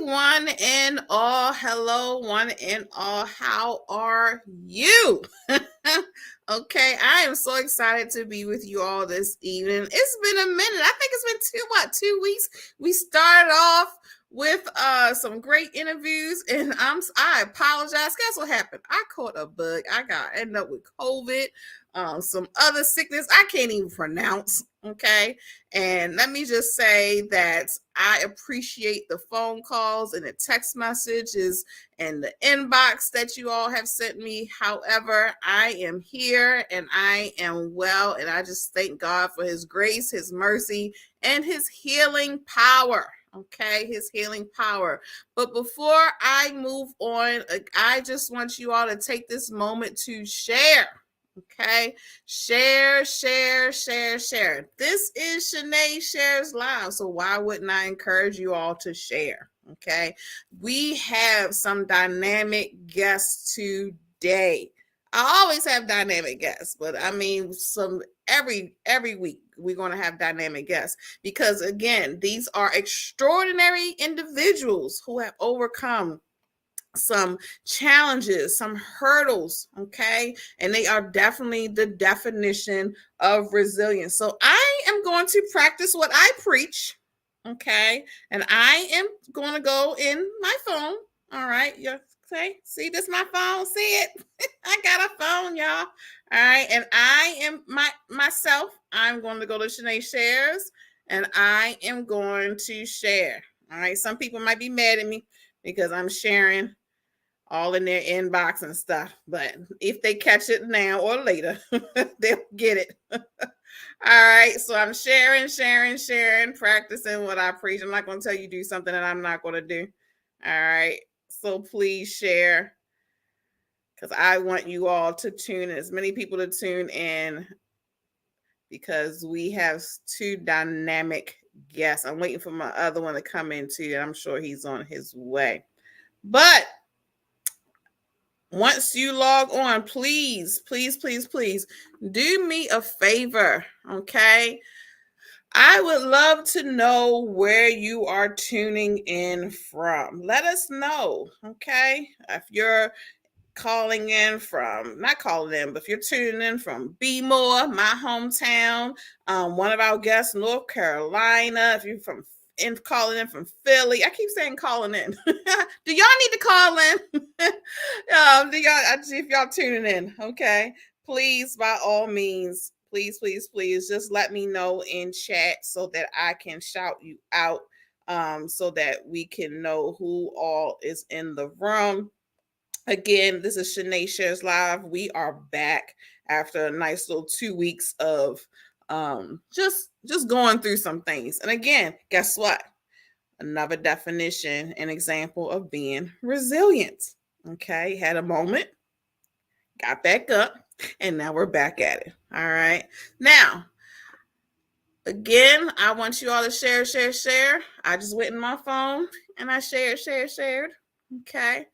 One and all. Hello, one and all. How are you? Okay, I am so excited to be with you all this evening. It's been a minute. I think it's been 2 weeks. We started off with some great interviews, and I apologize. Guess what happened? I caught a bug. I ended up with COVID, some other sickness I can't even pronounce. Okay. And let me just say that I appreciate the phone calls and the text messages and the inbox that you all have sent me. However, I am here and I am well. And I just thank God for his grace, his mercy, and his healing power. Okay, his healing power. But before I move on, I just want you all to take this moment to share. Okay, share. This is Sheneè Shares Live, so why wouldn't I encourage you all to share? Okay, we have some dynamic guests today. I always have dynamic guests, but I mean, every week we're going to have dynamic guests because, again, these are extraordinary individuals who have overcome some challenges, some hurdles, okay? And they are definitely the definition of resilience. So I am going to practice what I preach, okay? And I am going to go in my phone, all right? Okay, see this my phone? See it? I got a phone, y'all. All right, and I am myself. I'm going to go to Sheneè Shares, and I am going to share. All right, some people might be mad at me because I'm sharing all in their inbox and stuff. But if they catch it now or later, they'll get it. All right. So I'm sharing, practicing what I preach. I'm not going to tell you do something that I'm not going to do. All right. So please share because I want you all to tune in, as many people to tune in because we have two dynamic guests. I'm waiting for my other one to come in too, and I'm sure he's on his way. But once you log on, please do me a favor, okay? I would love to know where you are tuning in from. Let us know, okay? If you're calling in from, not calling in, but if you're tuning in from B-More, my hometown, one of our guests, North Carolina, if you're calling in from Philly. I keep saying calling in. Do y'all need to call in? If y'all tuning in, okay? Please, by all means, please, just let me know in chat so that I can shout you out, so that we can know who all is in the room. Again, this is Sheneè Shares Live. We are back after a nice little 2 weeks of just going through some things. And again, guess what? Another definition, an example of being resilient. Okay, had a moment, got back up, and now we're back at it. All right. Now, again, I want you all to share. I just went in my phone and I shared. Okay.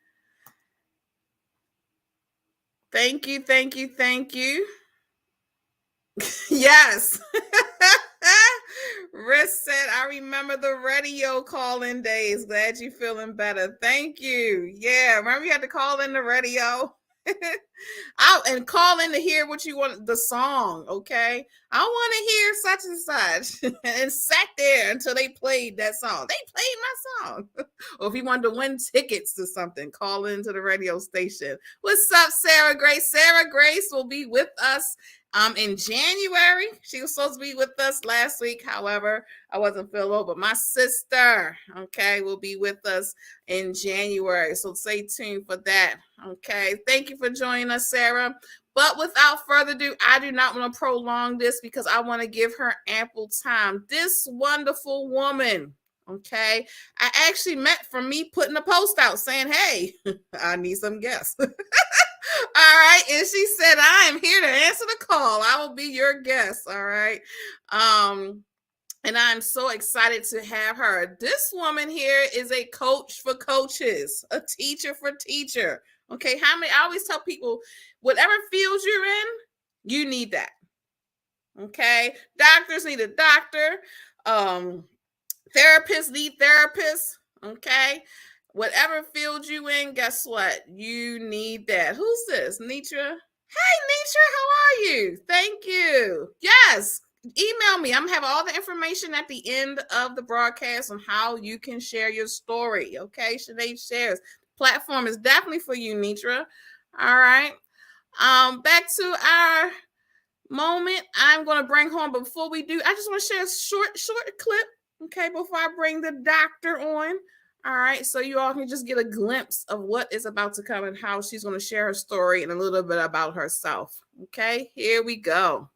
Thank you. Yes. Riss said, I remember the radio call-in days. Glad you're feeling better. Thank you. Yeah, remember you had to call in the radio? And call in to hear what you want, the song, okay? I want to hear such and such. And sat there until they played that song. They played my song. Or if you wanted to win tickets to something, call into the radio station. What's up, Sarah Grace? Sarah Grace will be with us in January. She was supposed to be with us last week. However, I wasn't feeling well, but my sister, okay, will be with us in January. So stay tuned for that. Okay. Thank you for joining us, Sarah. But without further ado, I do not want to prolong this because I want to give her ample time. This wonderful woman, Okay. I actually met from me putting a post out saying, hey, I need some guests. All right. And she said, I am here to answer the call. I will be your guest. All right. And I'm so excited to have her. This woman here is a coach for coaches, a teacher for teacher. Okay. I always tell people, whatever field you're in, you need that. Okay. Doctors need a doctor. Therapists need therapists. Okay. Whatever field you in, guess what? You need that. Who's this? Nitra? Hey, Nitra, how are you? Thank you. Yes. Email me. I'm gonna have all the information at the end of the broadcast on how you can share your story. Okay, Sheneè Shares. Platform is definitely for you, Nitra. All right. Back to our moment. I'm gonna bring home, but before we do, I just want to share a short clip. Okay, before I bring the doctor on. All right, so you all can just get a glimpse of what is about to come and how she's going to share her story and a little bit about herself. Okay, here we go.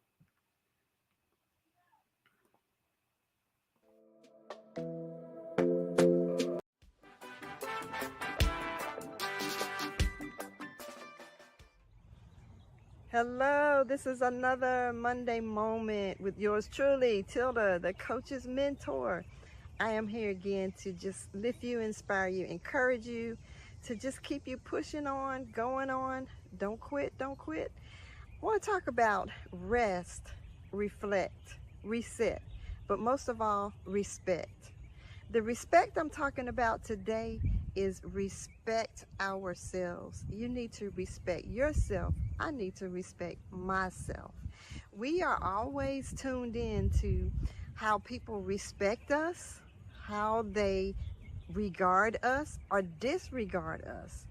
Hello, this is another Monday moment with yours truly, Tilda, the coach's mentor. I am here again to just lift you, inspire you, encourage you, to just keep you pushing on, going on. Don't quit, don't quit. I want to talk about rest, reflect, reset, but most of all, respect. The respect I'm talking about today is respect ourselves. You need to respect yourself. I need to respect myself. We are always tuned in to how people respect us, how they regard us or disregard us.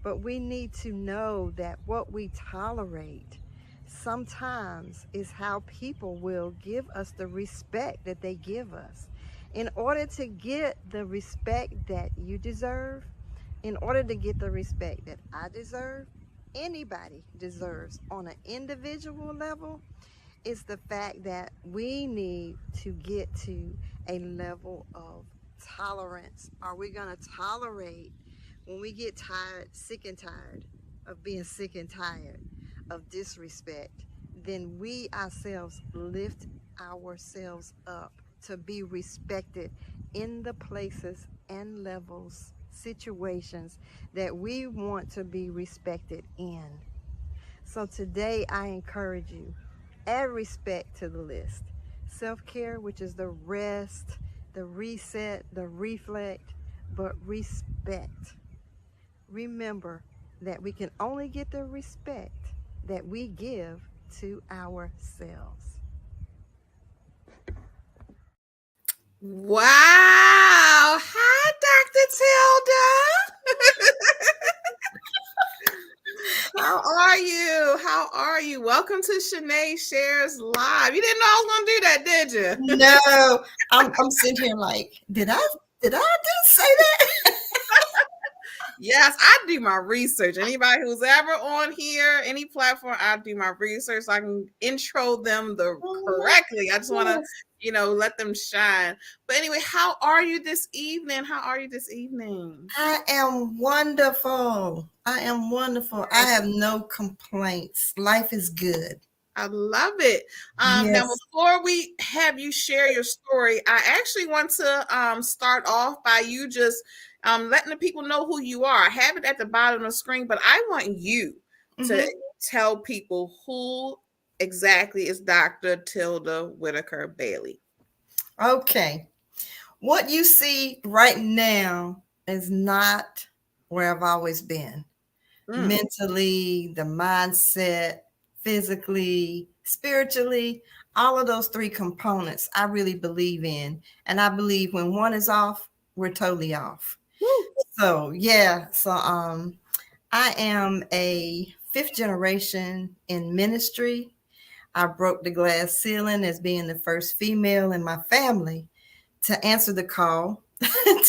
But we need to know that what we tolerate sometimes is how people will give us the respect that they give us. In order to get the respect that you deserve, in order to get the respect that I deserve, anybody deserves on an individual level, is the fact that we need to get to a level of tolerance. Are we going to tolerate when we get tired, sick and tired of being sick and tired of disrespect? Then we ourselves lift ourselves up to be respected in the places and levels, situations that we want to be respected in. So today I encourage you, add respect to the list. Self-care, which is the rest, the reset, the reflect, but respect. Remember that we can only get the respect that we give to ourselves. Wow. Hi, Dr. Tilda. How are you? How are you? Welcome to Sheneè Shares Live. You didn't know I was going to do that, did you? No, I'm sitting here like, did I just say that? Yes, I do my research. Anybody who's ever on here, any platform, I do my research so I can intro them correctly. I just want to, let them shine. But anyway, how are you this evening? How are you this evening? I am wonderful. I am wonderful. I have no complaints. Life is good. I love it. Now, before we have you share your story, I actually want to start off by you just letting the people know who you are. I have it at the bottom of the screen, but I want you to tell people who exactly is Dr. Tilda Whitaker-Bailey. Okay. What you see right now is not where I've always been. Mentally, the mindset, physically, spiritually, all of those three components I really believe in. And I believe when one is off, we're totally off. So I am a fifth generation in ministry. I broke the glass ceiling as being the first female in my family to answer the call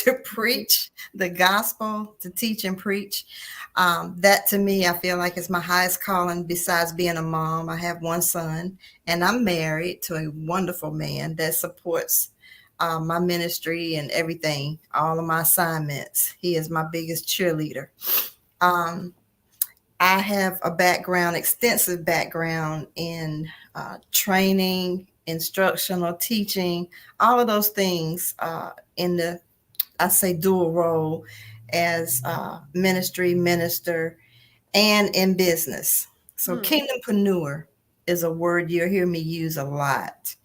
to preach the gospel, to teach and preach. That to me, I feel like is my highest calling besides being a mom. I have one son and I'm married to a wonderful man that supports my ministry and everything, all of my assignments. He is my biggest cheerleader. Um, I have a background, extensive background in training, instructional teaching, all of those things in the, I say, dual role as ministry, minister, and in business. So, Mm. kingdompreneur is a word you'll hear me use a lot.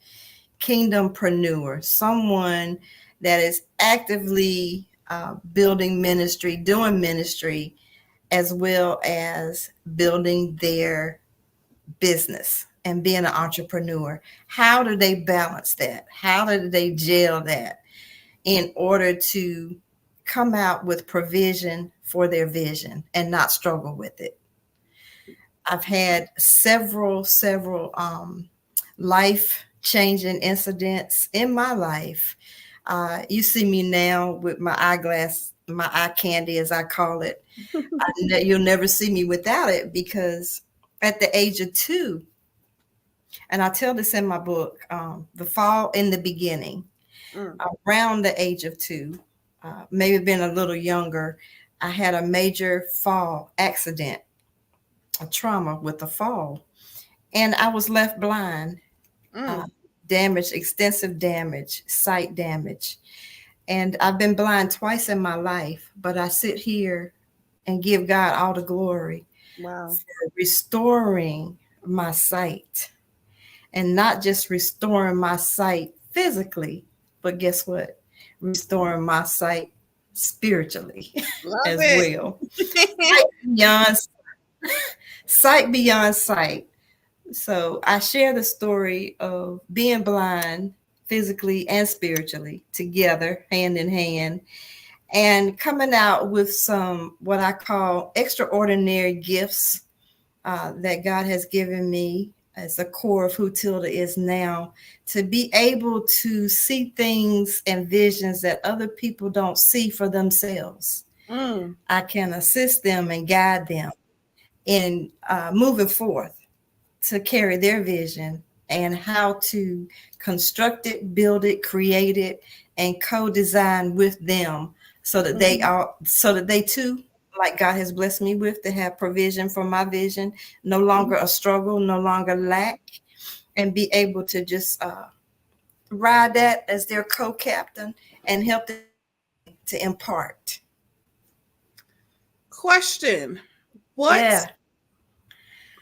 Kingdompreneur, someone that is actively building ministry, doing ministry, as well as building their business and being an entrepreneur. How do they balance that? How do they gel that in order to come out with provision for their vision and not struggle with it? I've had several life changing incidents in my life. You see me now with my eyeglass, my eye candy, as I call it. You'll never see me without it because at the age of 2, and I tell this in my book, the fall in the beginning, Mm. around the age of 2, maybe been a little younger, I had a major fall accident, a trauma with a fall, and I was left blind, uh, Mm. damage, extensive damage, sight damage. And I've been blind twice in my life, but I sit here and give God all the glory Wow. for restoring my sight, and not just restoring my sight physically, but guess what? Restoring my sight spiritually Love as it. well. Sight beyond sight beyond sight. So I share the story of being blind physically and spiritually together, hand in hand, and coming out with some what I call extraordinary gifts that God has given me as the core of who Tilda is now, to be able to see things and visions that other people don't see for themselves. Mm. I can assist them and guide them in moving forth to carry their vision and how to construct it, build it, create it, and co-design with them so that Mm-hmm. they too, like God has blessed me with, to have provision for my vision, no longer a struggle, no longer lack, and be able to just ride that as their co-captain and help them to impart. Question. What Yeah,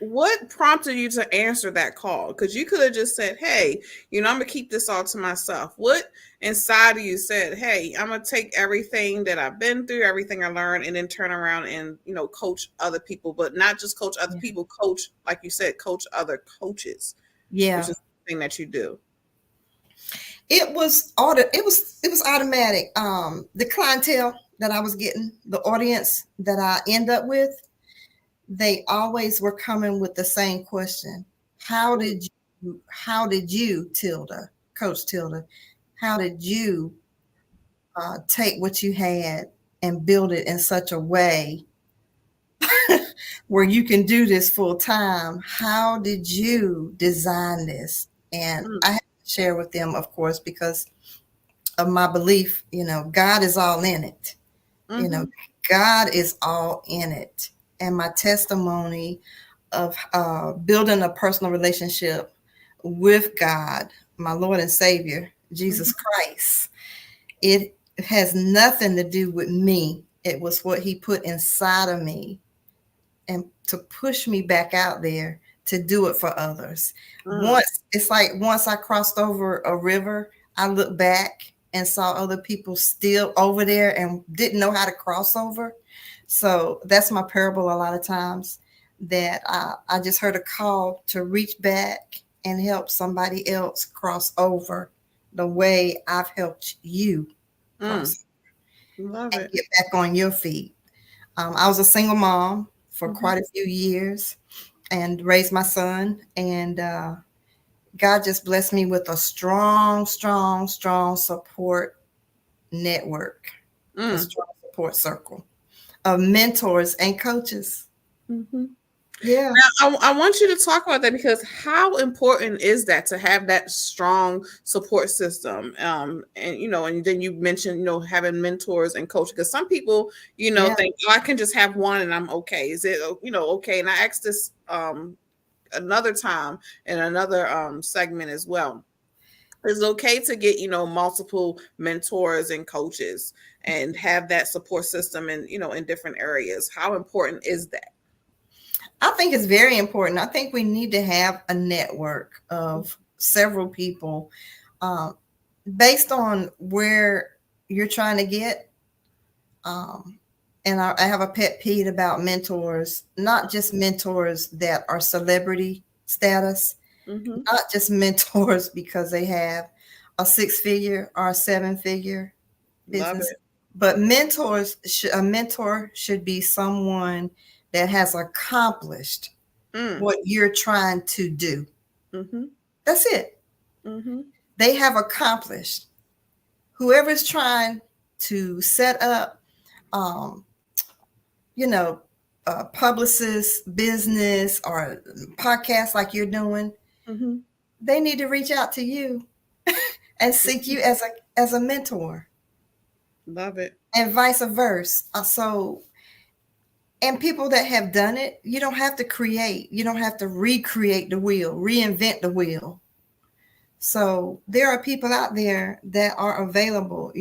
what prompted you to answer that call? Because you could have just said, hey, I'm gonna keep this all to myself. What inside of you said, hey, I'm gonna take everything that I've been through, everything I learned, and then turn around and coach other people, but not just coach other yeah, people, coach, like you said, coach other coaches, which yeah. is the thing that you do. It was automatic. The clientele that I was getting, the audience that I end up with, they always were coming with the same question. How did you, Tilda, Coach Tilda, how did you take what you had and build it in such a way where you can do this full time? How did you design this? And Mm, I have to share with them, of course, because of my belief, God is all in it. You know, mm-hmm, God is all in it. And my testimony of building a personal relationship with God, my Lord and Savior, Jesus mm-hmm, Christ, it has nothing to do with me. It was what He put inside of me and to push me back out there to do it for others. mm, Once I crossed over a river, I looked back and saw other people still over there and didn't know how to cross over. So that's my parable a lot of times, that I just heard a call to reach back and help somebody else cross over the way I've helped you mm. cross Love and it. get back on your feet. I was a single mom for Mm-hmm, quite a few years and raised my son. And God just blessed me with a strong support network, a mm, strong support circle of mentors and coaches. mm-hmm. Yeah. I want you to talk about that because how important is that to have that strong support system? And and then you mentioned, having mentors and coaches because some people, Yeah. think, oh, I can just have one and I'm okay. Is it, okay? And I asked this another time in another segment as well. It's okay to get, multiple mentors and coaches and have that support system in, in different areas. How important is that? I think it's very important. I think we need to have a network of several people um, based on where you're trying to get. Um, and I have a pet peeve about mentors, not just mentors that are celebrity status, Mm-hmm. not just mentors because they have a 6-figure or a 7-figure Love business, it. but a mentor should be someone that has accomplished Mm. what you're trying to do. Mm-hmm. That's it. Mm-hmm. They have accomplished. Whoever's trying to set up, um, you know, publicist business or podcast like you're doing, Mm-hmm. they need to reach out to you and seek you as a mentor, Love it. and vice versa. So, and people that have done it, you don't have to create, you don't have to recreate the wheel, reinvent the wheel. So there are people out there that are available,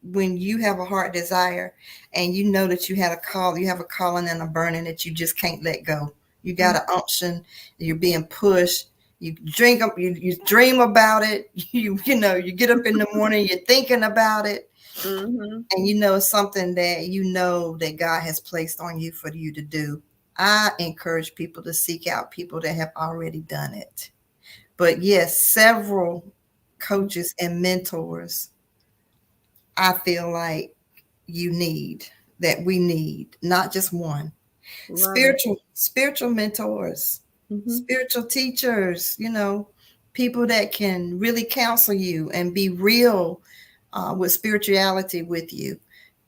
when you have a heart desire and you know that you had a call, you have a calling and a burning that you just can't let go. You got an unction, you're being pushed, you drink up, you dream about it, you get up in the morning, you're thinking about it, Mm-hmm. and it's something that that God has placed on you for you to do. I encourage people to seek out people that have already done it. But yes, several coaches and mentors, I feel like we need, not just one. Love it. Spiritual mentors, Mm-hmm. spiritual teachers, people that can really counsel you and be real with spirituality with you.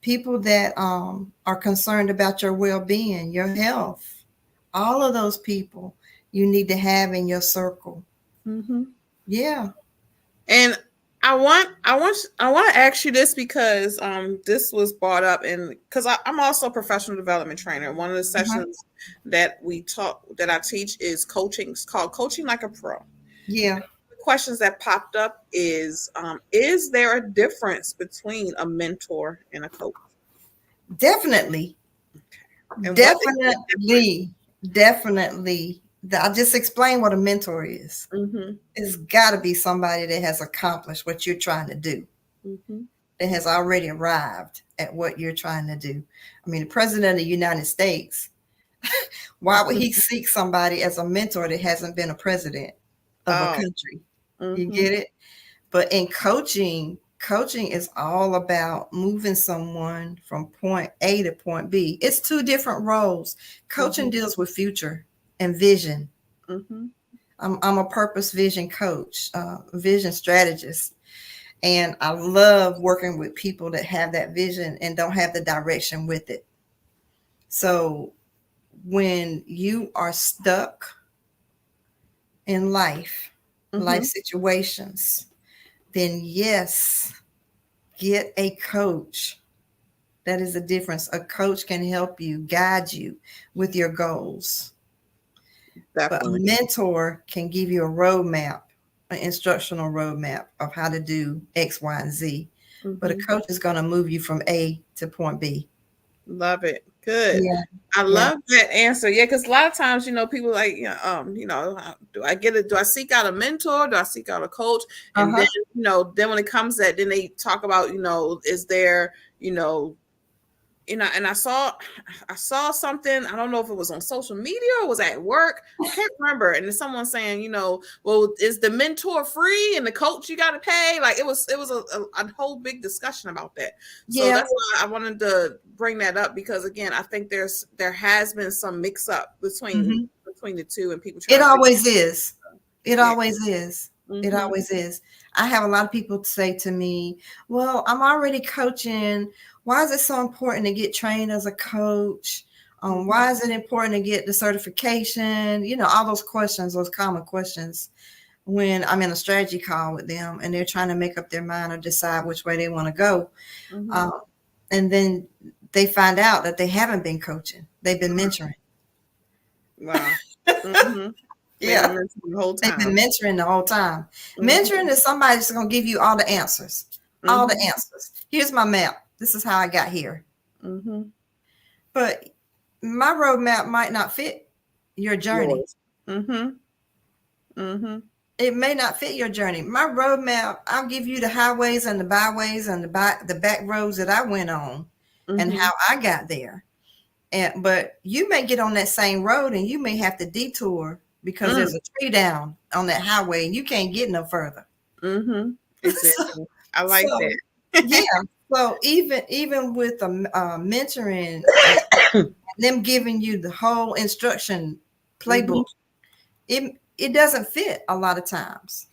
People that are concerned about your well being, your health. All of those people you need to have in your circle. Mm-hmm. Yeah. And I want to ask you this because this was brought up in because I'm also a professional development trainer. One of the Mhm. sessions that I teach is coaching. It's called Coaching Like a Pro. Yeah. The questions that popped up is there a difference between a mentor and a coach? Definitely. And what is the Definitely. Definitely. I just explained what a mentor is. difference? Mm-hmm. It's got to be somebody that has accomplished what you're trying to do, Mm-hmm. that has already arrived at what you're trying to do. I mean, the president of the United States, why would he seek somebody as a mentor that hasn't been a president of a Oh. country? You Mm-hmm. get it? But in coaching is all about moving someone from point A to point B. It's two different roles. Coaching Mm-hmm. deals with future and vision. Mm-hmm. I'm a purpose vision coach, vision strategist. And I love working with people that have that vision and don't have the direction with it. So when you are stuck in life Mm-hmm. situations, then yes, get a coach. That is the difference. A coach can help you, guide you with your goals, but a Definitely. mentor can give you a roadmap, an instructional roadmap of how to do X, Y, and Z. But a Mm-hmm. coach is going to move you from A to point B. Love it. Good. Yeah, I yeah, love that answer. Yeah, because a lot of times, people like, do I get it? Do I seek out a mentor? Do I seek out a coach? uh And then, huh, then when it comes to that, then they talk about, is there, and I saw something. I don't know if it was on social media or was at work. I can't remember. And then someone saying, well, is the mentor free and the coach you got to pay? Like it was a whole big discussion about that. So yeah. that's why I wanted to bring that up because again, I think there has been some mix up between Hmm. between the two and people It trying to figure. always is. It Yeah. always is. It Mm-hmm. always is. I have a lot of people say to me, well, I'm already coaching. Why is it so important to get trained as a coach? Why is it important to get the certification? All those questions, those common questions when I'm in a strategy call with them and they're trying to make up their mind or decide which way they want to go. Mm-hmm. Um, and then they find out that they haven't been coaching. They've been mentoring. Wow. Mm-hmm. They've Yeah. been mentoring the whole They've been time. mentoring the whole time. Mm-hmm. Mentoring is somebody that's going to give you all the answers. All the Mm-hmm. answers. Here's my map. This is how I got here. Mm-hmm. But my roadmap might not fit your journey. Yours. Mm-hmm. Mm-hmm. It may not fit your journey. My roadmap, I'll give you the highways and the byways and the back roads that I went on and Mm-hmm. how I got there. But you may get on that same road and you may have to detour because Mm. there's a tree down on that highway and you can't get no further. Mm-hmm. so, Exactly. I like so that. yeah. So even with the mentoring and them giving you the whole instruction Mm-hmm. playbook, it doesn't fit a lot of times.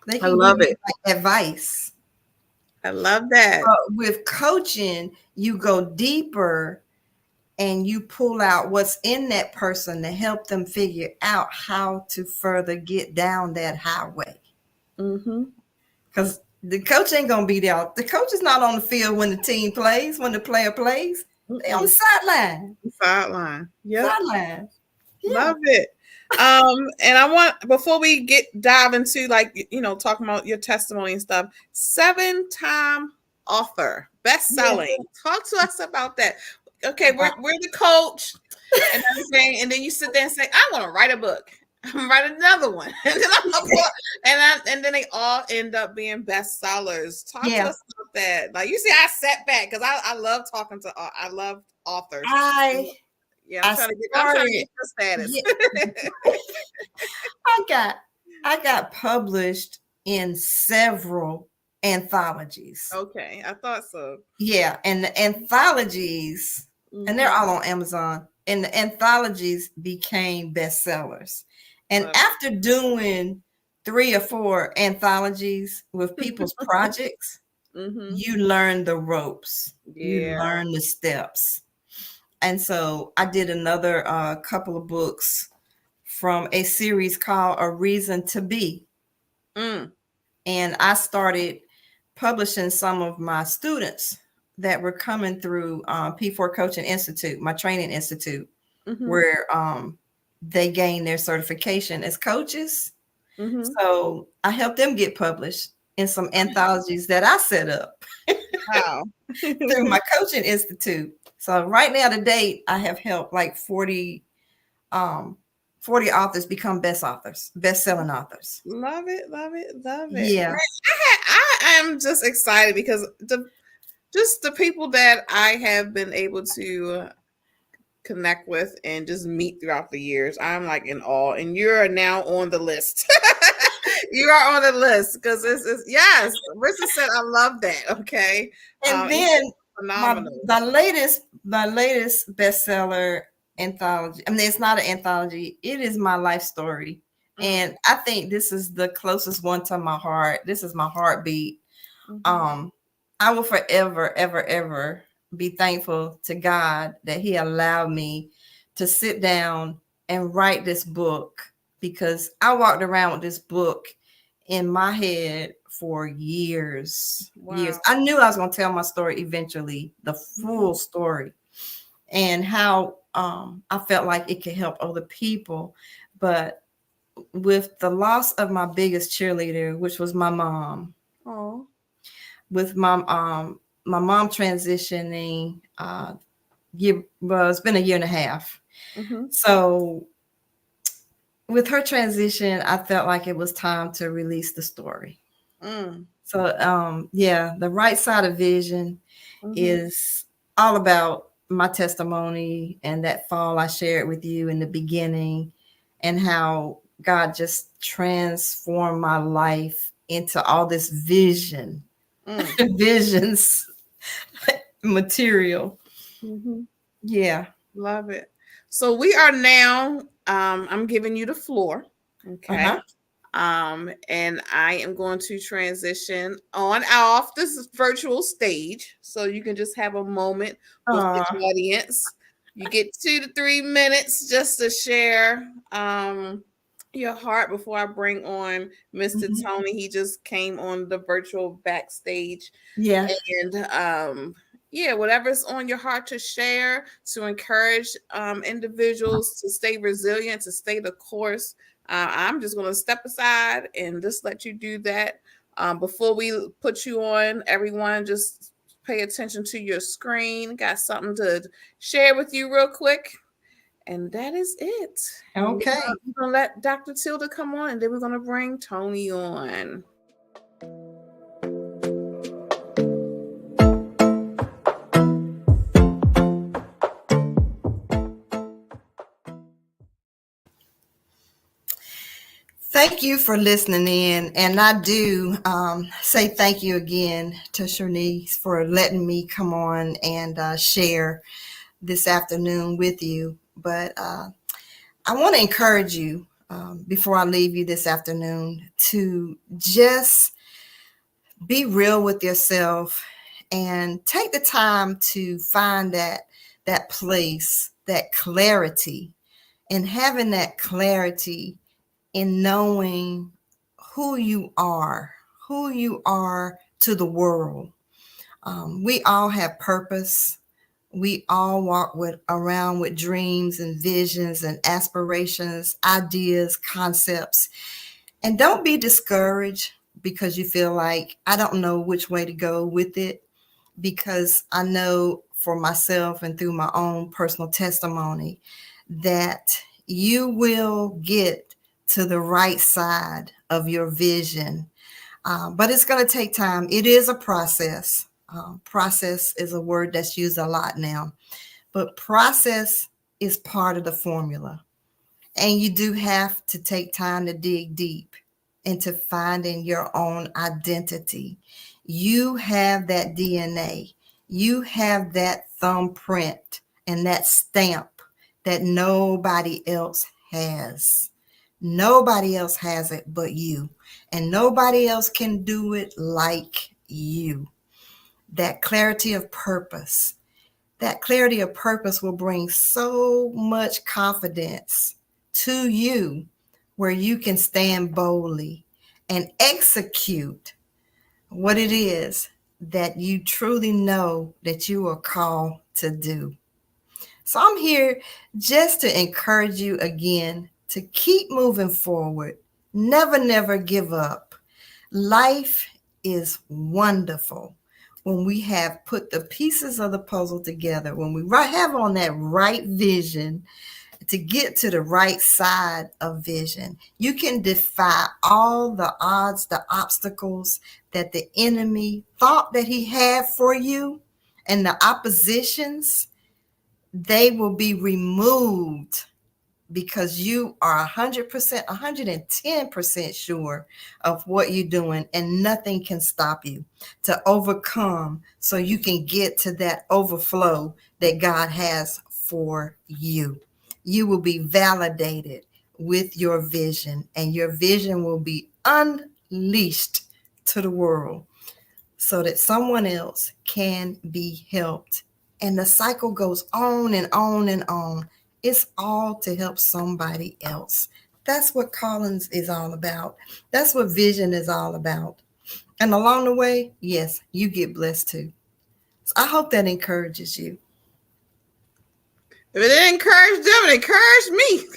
They I can give love you it. like advice. I love that. But with coaching, you go deeper and you pull out what's in that person to help them figure out how to further get down that highway. Mm-hmm. Because the coach ain't gonna be there. The coach is not on the field when the team plays, when the player plays. They on the Mm-mm. sideline. Sideline. Yep. Sideline. Yeah. Love it. And I want before we dive into talking about your testimony and stuff, 7-time author, best Yeah. selling. Talk to us about that. Okay, Wow. we're the coach and everything, and then you sit there and say, I want to write a book. Write another one, and then and then they all end up being bestsellers. Talk to Yeah. us about that. Like you see, I sat back because I love talking to I love authors. I Yeah, I I'm trying to started. get your status. Yeah, I got I got published in several anthologies. Okay, I thought so. Yeah, and the anthologies, and they're Mm-hmm. all on Amazon, and the anthologies became bestsellers. And Love after doing 3 or 4 anthologies with people's projects, Mm-hmm. you learn the ropes, you Yeah. learn the steps. And so I did another couple of books from a series called A Reason to Be. Mm. And I started publishing some of my students that were coming through P4 Coaching Institute, my training institute, Mm-hmm. where they gained their certification as coaches. Mm-hmm. So I helped them get published in some anthologies that I set up Wow. through my coaching institute. So right now to date, I have helped like 40 authors become best-selling authors. Love it, love it, love it. Yeah. Man, I am just excited because the people that I have been able to connect with and just meet throughout the years, I'm like in awe. And you're now on the list. You are on the list because this is yes. Rissa said, "I love that." Okay, And then phenomenal. my latest bestseller anthology. I mean, it's not an anthology. It is my life story, and I think this is the closest one to my heart. This is my heartbeat. Mm-hmm. I will forever, ever, ever be thankful to God that He allowed me to sit down and write this book, because I walked around with this book in my head for years. Wow. Years. I knew I was going to tell my story eventually, the full story, and how I felt like it could help other people. But with the loss of my biggest cheerleader, which was my mom, Oh. with my mom transitioning, it's been a year and a half. Mm-hmm. So with her transition, I felt like it was time to release the story. Mm. So yeah, the right side of vision Mm-hmm. is all about my testimony and that fall I shared with you in the beginning, and how God just transformed my life into all this visions material. Mm-hmm. Yeah. Love it. So we are now. I'm giving you the floor. Okay. Uh-huh. And I am going to transition on off this virtual stage so you can just have a moment with the audience. You get 2 to 3 minutes just to share your heart before I bring on Mr. Mhm. Tony. He just came on the virtual backstage. Yeah. And yeah, whatever's on your heart to share, to encourage individuals to stay resilient, to stay the course. I'm just going to step aside and just let you do that. Before we put you on, everyone, just pay attention to your screen. Got something to share with you real quick. And that is it. And Okay. we're going to let Dr. Tilda come on, and then we're going to bring Tony on. Thank you for listening in. And I do say thank you again to Shenee for letting me come on and share this afternoon with you. But I want to encourage you before I leave you this afternoon to just be real with yourself and take the time to find that place, that clarity, and having that clarity in knowing who you are to the world. We all have purpose. We all walk around with dreams and visions and aspirations, ideas, concepts. And don't be discouraged because you feel like, I don't know which way to go with it, because I know for myself and through my own personal testimony that you will get to the right side of your vision. But it's going to take time. It is a process. Process is a word that's used a lot now, but process is part of the formula. And you do have to take time to dig deep into finding your own identity. You have that DNA. You have that thumbprint and that stamp that nobody else has. Nobody else has it but you. And nobody else can do it like you. That clarity of purpose. That clarity of purpose will bring so much confidence to you where you can stand boldly and execute what it is that you truly know that you are called to do. So I'm here just to encourage you again to keep moving forward. Never, never give up. Life is wonderful when we have put the pieces of the puzzle together, when we have on that right vision to get to the right side of vision. You can defy all the odds, the obstacles that the enemy thought that he had for you, and the oppositions. They will be removed because you are 100%, 110% sure of what you're doing, and nothing can stop you to overcome so you can get to that overflow that God has for you. You will be validated with your vision, and your vision will be unleashed to the world so that someone else can be helped. And the cycle goes on and on and on. It's all to help somebody else. That's what Collins is all about. That's what vision is all about. And along the way, yes, you get blessed too. So I hope that encourages you. If it didn't encourage them, it encouraged me.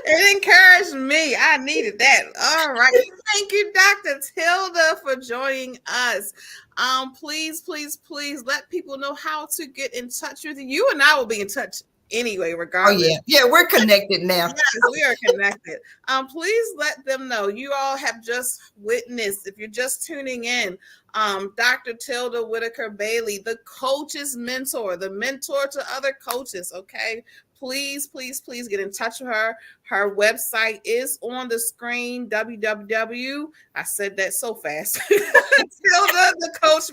It encouraged me. I needed that. All right. Thank you, Dr. Tilda, for joining us. Please, please, please let people know how to get in touch with you. You and I will be in touch anyway, Oh, regardless. yeah. Yeah, we're connected now. Yes, we are connected. Please let them know. You all have just witnessed, if you're just tuning in, Dr. Tilda Whitaker-Bailey, the coach's mentor, the mentor to other coaches. Okay. Please, please, please get in touch with her. Her website is on the screen. www. I said that so fast. Tilda, the coach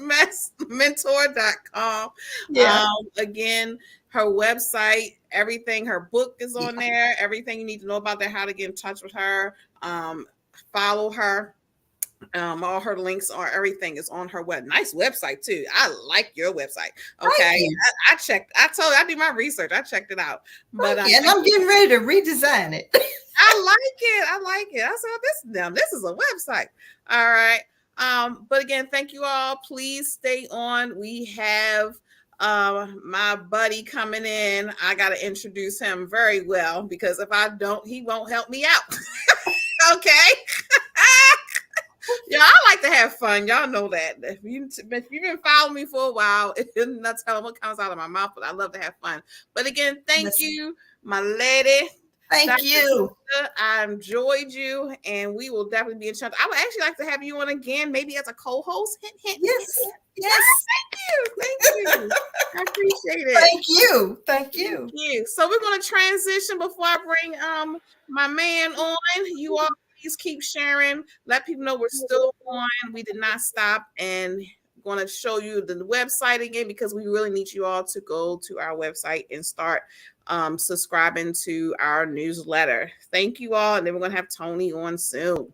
mentor.com. Yeah. Again, her website, everything, her book is on there, everything you need to know about that, how to get in touch with her, follow her. All her links are everything is on her nice website too. I like your website. Okay, I checked. I told you I do my research. I checked it out. But and I'm getting ready to redesign it. I like it. I like it. I said this is a website. All right. But again, thank you all. Please stay on. We have my buddy coming in. I gotta introduce him very well because if I don't, he won't help me out. Okay. Yeah, I like to have fun. Y'all know that. If you've been following me for a while, I'm not telling what comes out of my mouth, but I love to have fun. But again, thank you, my lady. Thank you. I enjoyed you, and we will definitely be in touch. I would actually like to have you on again, maybe as a co-host. Hint, hint. Yes. Yes. Thank you. I appreciate it. Thank you. Thank you. So we're going to transition before I bring my man on. You all please keep sharing. Let people know we're still on. We did not stop, and going to show you the website again because we really need you all to go to our website and start subscribing to our newsletter. Thank you all, and then we're going to have Tony on soon.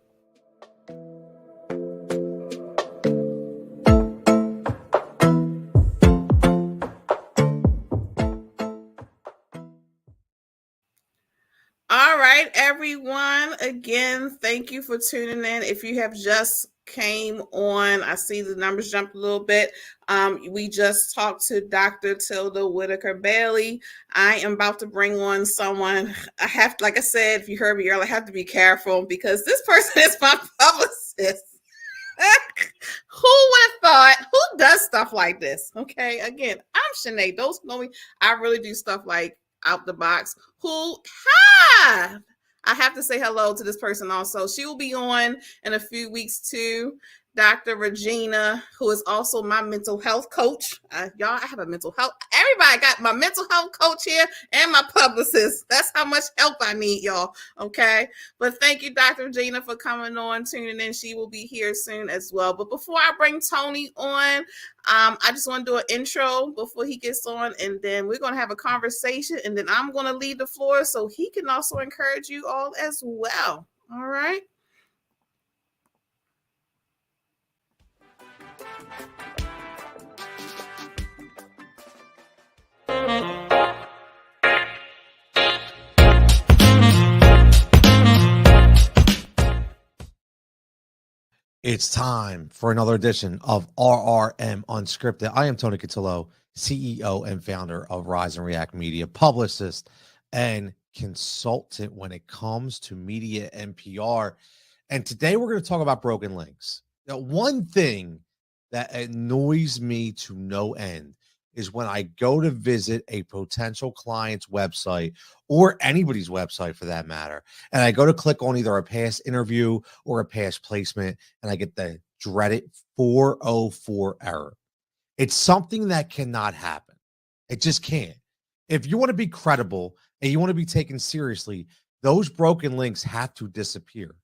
All right, everyone. Again, thank you for tuning in. If you have just came on, I see the numbers jump a little bit. We just talked to Dr. Tilda Whitaker-Bailey. I am about to bring on someone. I have, like I said, if you heard me earlier, I have to be careful because this person is my publicist. Who would have thought? Who does stuff like this? Okay, again, I'm Sheneè. Those who know me, I really do stuff like out the box. I have to say hello to this person also. She will be on in a few weeks too. Dr. Regina, who is also my mental health coach. Y'all, I have a mental health. Everybody got my mental health coach here and my publicist. That's how much help I need, y'all. Okay. But thank you, Dr. Regina, for coming on, tuning in. She will be here soon as well. But before I bring Tony on, I just want to do an intro before he gets on, and then we're going to have a conversation, and then I'm going to leave the floor so he can also encourage you all as well. All right. It's time for another edition of RRM Unscripted. I am Tony Cutillo, CEO and founder of Rise and React Media, publicist and consultant when it comes to media and PR. And today we're going to talk about broken links. Now, one thing that annoys me to no end is when I go to visit a potential client's website or anybody's website for that matter, and I go to click on either a past interview or a past placement, and I get the dreaded 404 error. It's something that cannot happen. It just can't. If you want to be credible and you want to be taken seriously, those broken links have to disappear,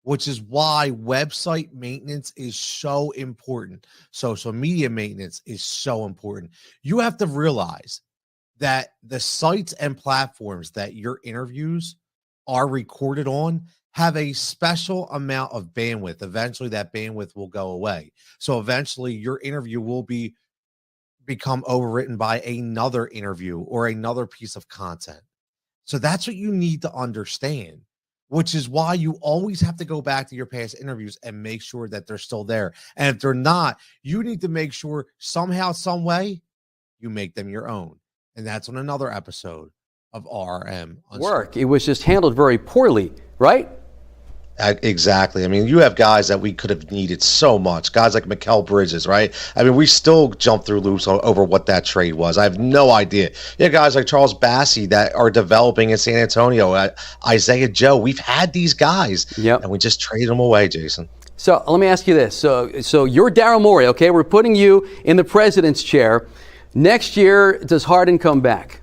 which is why website maintenance is so important. Social media maintenance is so important. You have to realize that the sites and platforms that your interviews are recorded on have a special amount of bandwidth. Eventually, that bandwidth will go away. So eventually, your interview will become overwritten by another interview or another piece of content. So that's what you need to understand, which is why you always have to go back to your past interviews and make sure that they're still there. And if they're not, you need to make sure somehow, some way, you make them your own. And that's on another episode of RM. Work. It was just handled very poorly, right? Exactly. I mean, you have guys that we could have needed so much. Guys like Mikal Bridges, right? I mean, we still jump through loops over what that trade was. I have no idea. Yeah, guys like Charles Bassey that are developing in San Antonio. Isaiah Joe. We've had these guys, and we just traded them away, Jason. So let me ask you this. So you're Daryl Morey, okay? We're putting you in the president's chair. Next year, does Harden come back?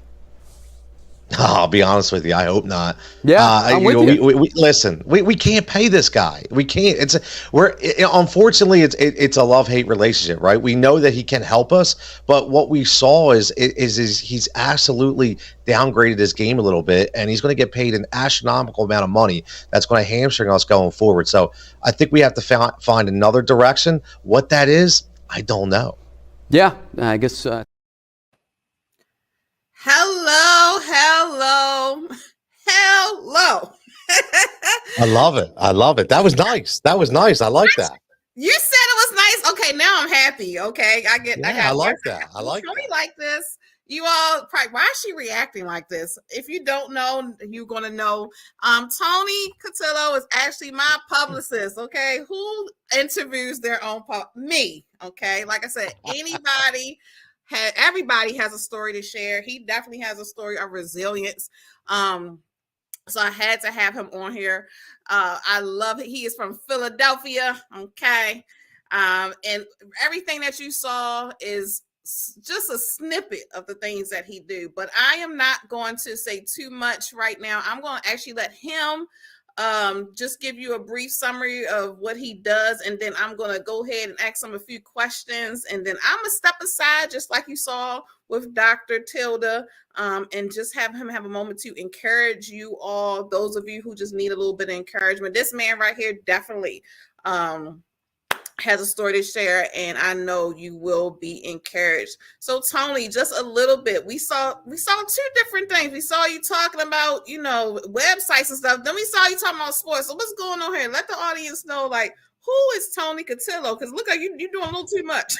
I'll be honest with you. I hope not. Yeah, I'm with you. We listen. We can't pay this guy. We can't. Unfortunately it's a love-hate relationship, right? We know that he can help us, but what we saw is he's absolutely downgraded his game a little bit, and he's going to get paid an astronomical amount of money. That's going to hamstring us going forward. So I think we have to find another direction. What that is, I don't know. Yeah, I guess. Hello. I love it. I love it. That was nice. That was nice. I like that. You said it was nice. Okay, now I'm happy. Okay, I like that. I like Tony that. like this. You all probably, why is she reacting like this? If you don't know, you're gonna know. Tony Cutillo is actually my publicist. Okay, who interviews their own me? Okay, like I said, everybody has a story to share. He definitely has a story of resilience. So I had to have him on here. I love it. He is from Philadelphia. Okay. And everything that you saw is just a snippet of the things that he do. But I am not going to say too much right now. I'm going to actually let him just give you a brief summary of what he does, and then I'm going to go ahead and ask him a few questions, and then I'm going to step aside just like you saw with Dr. Tilda, and just have him have a moment to encourage you all, those of you who just need a little bit of encouragement. This man right here definitely has a story to share, and I know you will be encouraged. So Tony, just a little bit. We saw two different things. We saw you talking about, websites and stuff. Then we saw you talking about sports. So what's going on here? Let the audience know, like, who is Tony Cutillo? Because look like you're doing a little too much.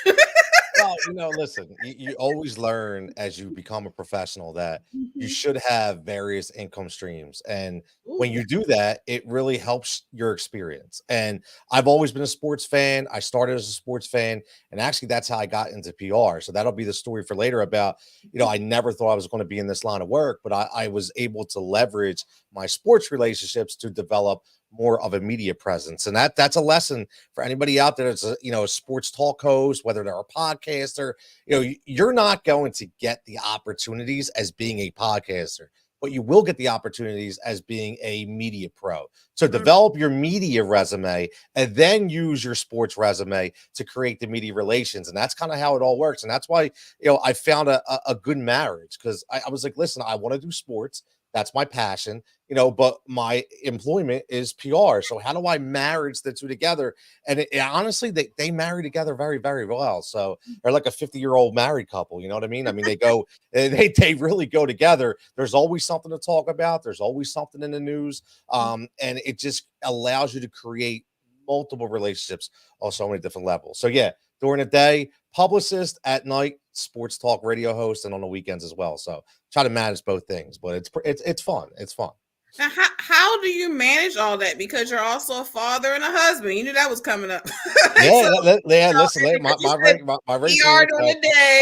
Well, listen, you always learn as you become a professional that you should have various income streams. And when you do that, it really helps your experience. And I've always been a sports fan. I started as a sports fan. And actually, that's how I got into PR. So that'll be the story for later about, I never thought I was going to be in this line of work, but I was able to leverage my sports relationships to develop more of a media presence. And that's a lesson for anybody out there that's a sports talk host, whether they're a podcaster. You're not going to get the opportunities as being a podcaster, but you will get the opportunities as being a media pro. So develop your media resume and then use your sports resume to create the media relations. And that's kind of how it all works. And that's why, I found a good marriage, because I was like, listen, I want to do sports. That's my passion, but my employment is PR. So how do I marriage the two together? And honestly, they marry together very, very well. So they're like a 50-year-old married couple. You know what I mean? I mean, they really go together. There's always something to talk about. There's always something in the news. And it just allows you to create multiple relationships on so many different levels. So yeah, during the day, publicist, at night, sports talk radio host, and on the weekends as well. So try to manage both things, but it's fun. It's fun. Now, how do you manage all that? Because you're also a father and a husband. You knew that was coming up. Listen, my yard on the day,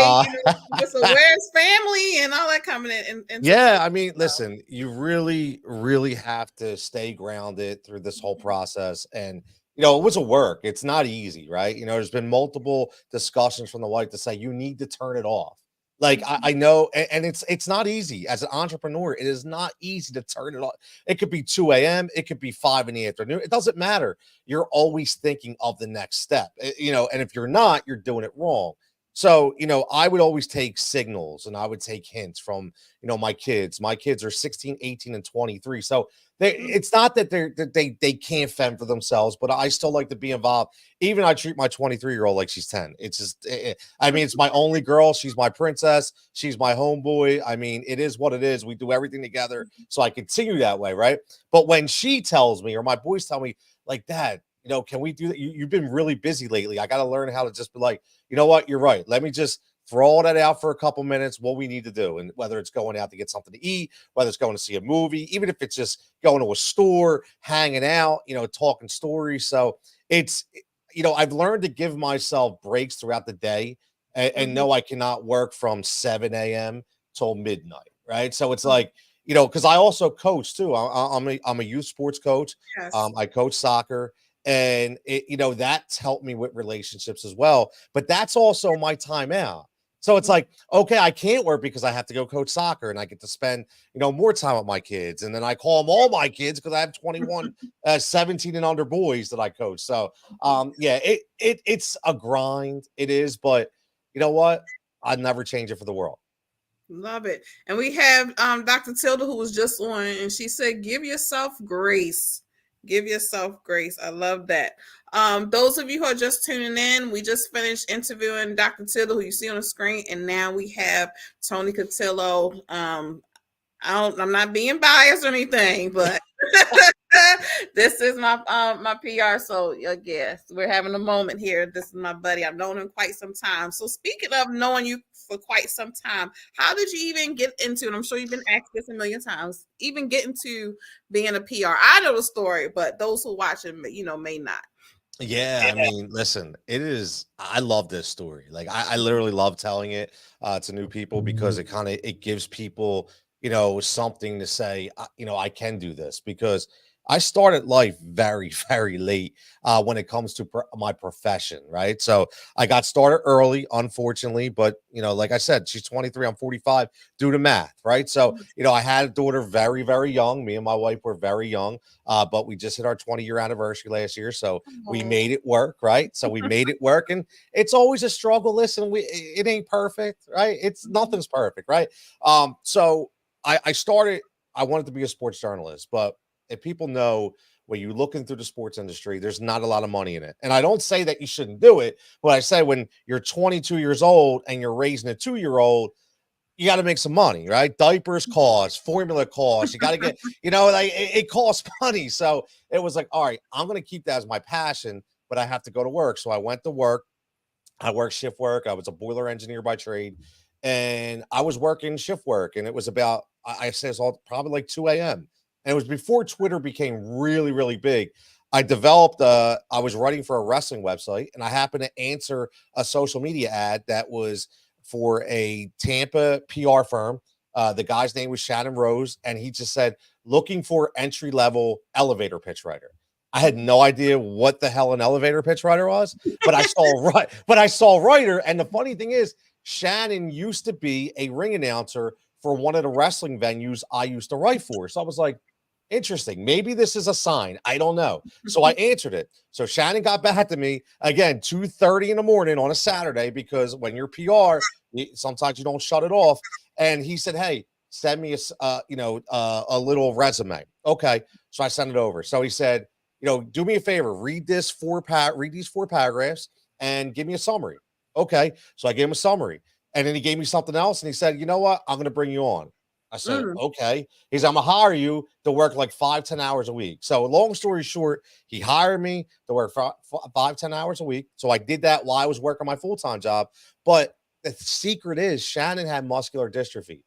so where's family and all that coming in. Yeah, I mean, listen, you really, really have to stay grounded through this whole process. And it was a work. It's not easy, right? There's been multiple discussions from the wife to say you need to turn it off. Like I know, and it's not easy as an entrepreneur. It is not easy to turn it off. It could be 2 a.m. It could be 5 in the afternoon. It doesn't matter. You're always thinking of the next step, and if you're not, you're doing it wrong. So, I would always take signals and I would take hints from, my kids. My kids are 16, 18, and 23. So it's not that they can't fend for themselves, but I still like to be involved. Even I treat my 23-year-old like she's 10. It's just, I mean, it's my only girl. She's my princess. She's my homeboy. I mean, it is what it is. We do everything together. So I continue that way, right? But when she tells me, or my boys tell me, like, Dad, can we do that? You've been really busy lately. I got to learn how to just be like, you know what? You're right. Let me just throw all that out for a couple minutes, what we need to do. And whether it's going out to get something to eat, whether it's going to see a movie, even if it's just going to a store, hanging out, talking stories. So it's, I've learned to give myself breaks throughout the day and know I cannot work from 7 a.m. till midnight. Right. So it's like, because I also coach too. I'm a youth sports coach. Yes. I coach soccer. And that's helped me with relationships as well. But that's also my time out. So it's like, okay, I can't work because I have to go coach soccer and I get to spend, more time with my kids. And then I call them all my kids because I have 21, 17 and under boys that I coach. So yeah, it's a grind. It is, but you know what? I'd never change it for the world. Love it. And we have Dr. Tilda, who was just on, and she said, give yourself grace. Give yourself grace. I love that. Those of you who are just tuning in, we just finished interviewing Dr. Tilda, who you see on the screen, and now we have Tony Cutillo. I'm not being biased or anything, but this is my my PR. So yes, we're having a moment here. This is my buddy. I've known him quite some time. So speaking of knowing you for quite some time, how did you even get into it? I'm sure you've been asked this a million times. Even get into being a PR. I know the story, but those who watch it, may not. Yeah, I mean, listen, I love this story. Like I literally love telling it to new people because it gives people, something to say, I can do this because I started life very, very late when it comes to my profession, right? So I got started early, unfortunately, but like I said, she's 23, I'm 45, do the math, right? So, I had a daughter very, very young. Me and my wife were very young, but we just hit our 20-year anniversary last year. So we made it work, right? So we made it work. And it's always a struggle. Listen, it ain't perfect, right? Nothing's perfect, right? So I wanted to be a sports journalist, but if people know when you look into the sports industry, there's not a lot of money in it. And I don't say that you shouldn't do it, but I say when you're 22 years old and you're raising a 2-year-old, you got to make some money, right? Diapers cost, formula costs. You got to get, like it costs money. So it was like, all right, I'm going to keep that as my passion, but I have to go to work. So I went to work. I worked shift work. I was a boiler engineer by trade, and I was working shift work. And it was about, I say it's all probably like 2 a.m. And it was before Twitter became really, really big. I was writing for a wrestling website, and I happened to answer a social media ad that was for a Tampa PR firm. The guy's name was Shannon Rose, and he just said, looking for entry-level elevator pitch writer. I had no idea what the hell an elevator pitch writer was, but I saw writer. And the funny thing is, Shannon used to be a ring announcer for one of the wrestling venues I used to write for. So I was like, interesting. Maybe this is a sign. I don't know. So I answered it. So Shannon got back to me again, 2:30 in the morning on a Saturday, because when you're PR, sometimes you don't shut it off. And he said, hey, send me a little resume. Okay. So I sent it over. So he said, do me a favor, read these 4 paragraphs and give me a summary. Okay. So I gave him a summary, and then he gave me something else, and he said, you know what? I'm going to bring you on. I said, okay. He said, I'm going to hire you to work like 5-10 hours a week. So long story short, he hired me to work 5-10 hours a week. So I did that while I was working my full-time job. But the secret is Shannon had muscular dystrophy.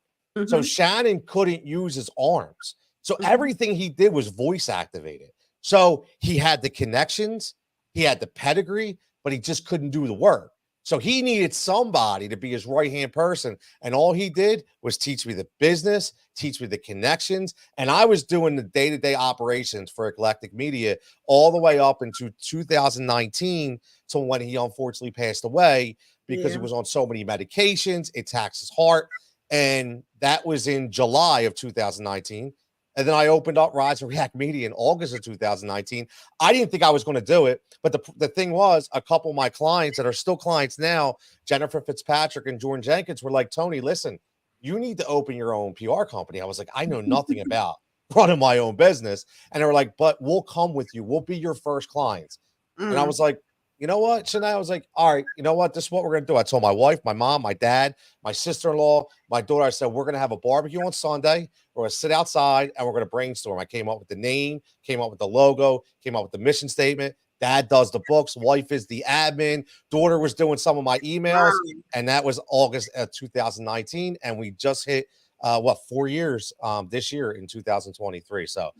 So Shannon couldn't use his arms. So everything he did was voice activated. So he had the connections, he had the pedigree, but he just couldn't do the work. So he needed somebody to be his right-hand person. And all he did was teach me the business, teach me the connections. And I was doing the day-to-day operations for Eclectic Media all the way up into 2019 to when he unfortunately passed away because he was on so many medications. It taxed his heart. And that was in July of 2019. And then I opened up Rise and React Media in August of 2019. I didn't think I was going to do it. But the thing was, a couple of my clients that are still clients now, Jennifer Fitzpatrick and Jordan Jenkins, were like, Tony, listen, you need to open your own PR company. I was like, I know nothing about running my own business. And they were like, but we'll come with you. We'll be your first clients. And I was like, you know what, Sheneè? I was like, all right, you know what? This is what we're going to do. I told my wife, my mom, my dad, my sister-in-law, my daughter, I said, we're going to have a barbecue on Sunday. We're going to sit outside and we're going to brainstorm. I came up with the name, came up with the logo, came up with the mission statement. Dad does the books. Wife is the admin. Daughter was doing some of my emails. And that was August of 2019. And we just hit 4 years this year in 2023. So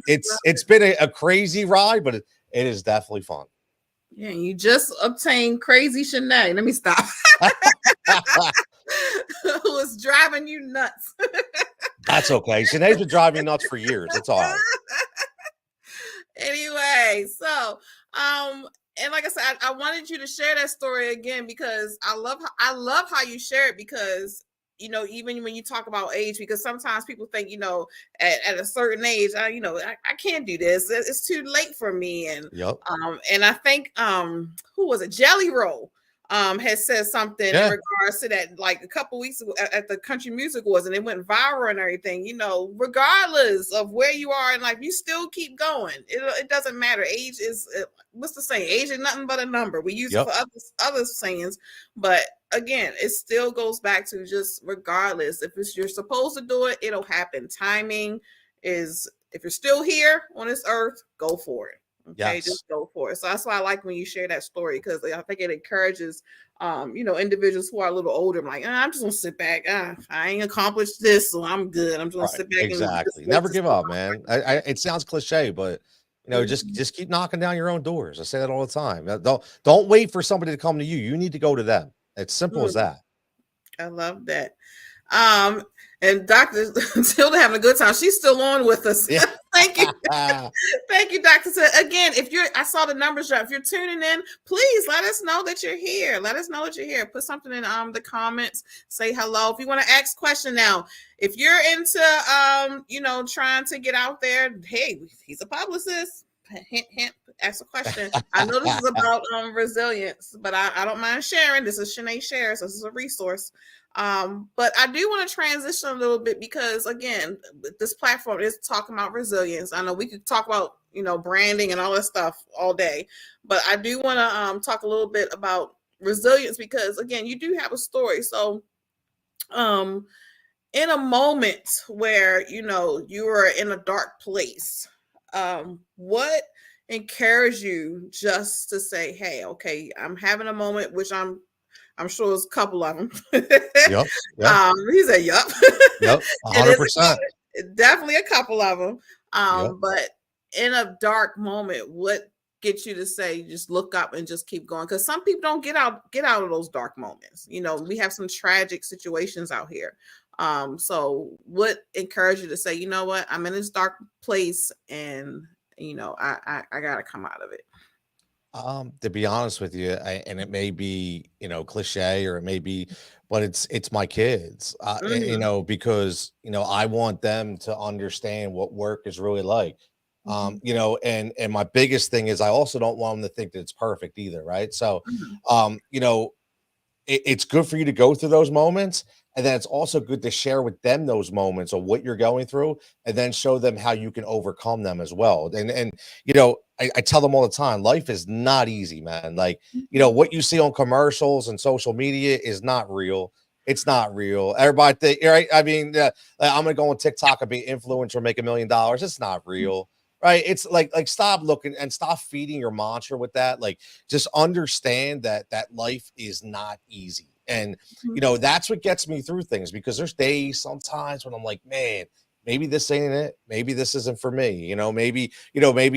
it's been a crazy ride, but it is definitely fun. Yeah, you just obtained crazy Sheneè. Let me stop. Who was driving you nuts? That's okay. Sheneè's been driving me nuts for years. It's all right. Anyway, so and like I said, I wanted you to share that story again because I love how you share it, because even when you talk about age, because sometimes people think at a certain age, I can't do this, it's too late for me. And Yep. and I think who was it, Jelly Roll has said something in regards to that, like a couple weeks ago at the Country Music Awards, and it went viral and everything. Regardless of where you are in life, you still keep going. It doesn't matter. Age is what's the saying? Age is nothing but a number. We use it for other sayings, but again, it still goes back to just regardless. If you're supposed to do it, it'll happen. Timing is, if you're still here on this earth, go for it. Okay, just go for it. So that's why I like when you share that story, because I think it encourages individuals who are a little older. I'm like, I'm just gonna sit back. I ain't accomplished this, so I'm good. I'm just gonna sit back. Exactly. Never give up, man. It sounds cliche, but just keep knocking down your own doors. I say that all the time. Don't wait for somebody to come to you. You need to go to them. It's simple as that. I love that. And Dr. Tilda having a good time. She's still on with us. Yeah. Thank you. Thank you, Dr. Tilda. Again, I saw the numbers drop. If you're tuning in, please let us know that you're here. Let us know that you're here. Put something in the comments. Say hello. If you want to ask a question now, if you're into trying to get out there, hey, he's a publicist. Hint, hint, ask a question. I know this is about resilience, but I don't mind sharing. This is Sheneè Shares. This is a resource. But I do want to transition a little bit, because again, this platform is talking about resilience. I know we could talk about branding and all that stuff all day, but I do want to talk a little bit about resilience, because again, you do have a story. So in a moment where you are in a dark place, what encouraged you just to say, hey, okay, I'm having a moment, which I'm sure there's a couple of them. Yep. He said, "Yup." Yep. 100%. Definitely a couple of them. But in a dark moment, what gets you to say, just look up and just keep going? Because some people don't get out of those dark moments. We have some tragic situations out here. So what encouraged you to say, you know what, I'm in this dark place, and I gotta come out of it? To be honest with you, and it may be, cliche, or it may be, but it's my kids, because, I want them to understand what work is really like. And my biggest thing is, I also don't want them to think that it's perfect either. Right. So, it's good for you to go through those moments, and then it's also good to share with them those moments of what you're going through, and then show them how you can overcome them as well. And I tell them all the time, life is not easy, man. Like, what you see on commercials and social media is not real. It's not real. Everybody think, right? I mean, I'm gonna go on TikTok and be an influencer, make $1 million. It's not real. Right. It's like stop looking and stop feeding your mantra with that. Like, just understand that life is not easy. And, that's what gets me through things, because there's days sometimes when I'm like, man, maybe this ain't it. Maybe this isn't for me. Maybe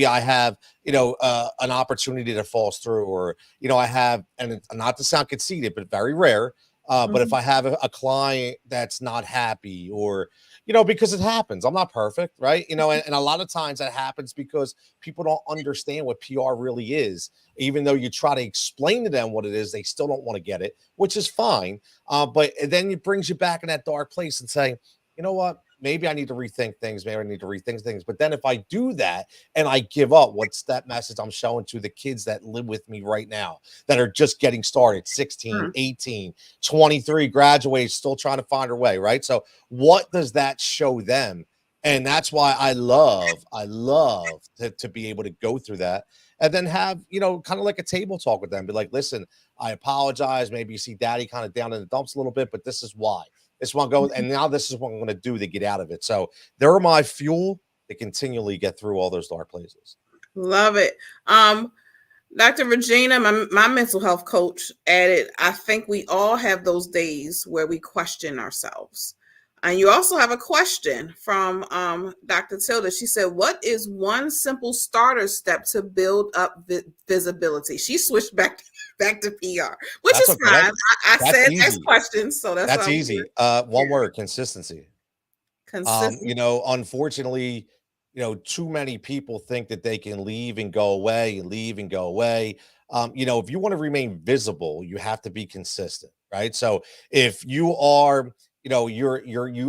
I have, an opportunity that falls through, or, I have, and not to sound conceited, but very rare. But if I have a client that's not happy, or, because it happens, I'm not perfect, right? And a lot of times that happens because people don't understand what PR really is. Even though you try to explain to them what it is, they still don't want to get it, which is fine. But then it brings you back in that dark place and saying, you know what? Maybe I need to rethink things. Maybe I need to rethink things. But then if I do that and I give up, what's that message I'm showing to the kids that live with me right now, that are just getting started, 16, 18, 23, graduates, still trying to find their way, right? So what does that show them? And that's why I love to be able to go through that, and then have, kind of like a table talk with them. Be like, listen, I apologize. Maybe you see daddy kind of down in the dumps a little bit, but this is why. This one goes, and now this is what I'm going to do to get out of it. So they're my fuel to continually get through all those dark places. Love it. Dr. Regina, my mental health coach, added, I think we all have those days where we question ourselves. And you also have a question from Dr. Tilda. She said, what is one simple starter step to build up visibility? She switched back to PR, which is fine. I said next question, so that's easy. One word: consistency. Unfortunately, too many people think that they can leave and go away and leave and go away. If you want to remain visible, you have to be consistent, right? So if you are, you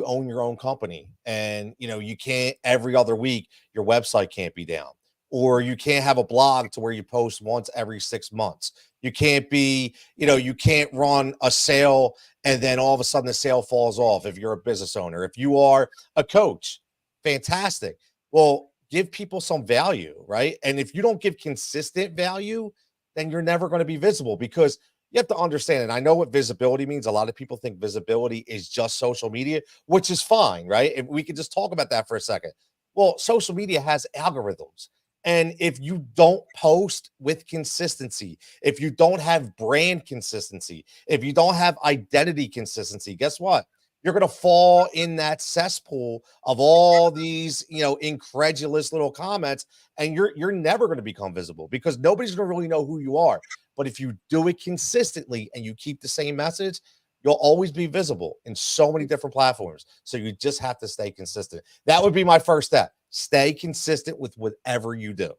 own your own company, and you can't every other week, your website can't be down, or you can't have a blog to where you post once every 6 months. You can't be, you can't run a sale and then all of a sudden the sale falls off. If you're a business owner, if you are a coach, fantastic. Well, give people some value, right? And if you don't give consistent value, then you're never going to be visible, because you have to understand. And I know what visibility means. A lot of people think visibility is just social media, which is fine, right? If we could just talk about that for a second. Well, social media has algorithms. And if you don't post with consistency, if you don't have brand consistency, if you don't have identity consistency, guess what? You're going to fall in that cesspool of all these, incredulous little comments, and you're never going to become visible, because nobody's going to really know who you are. But if you do it consistently and you keep the same message, you'll always be visible in so many different platforms. So you just have to stay consistent. That would be my first step. Stay consistent with whatever you do.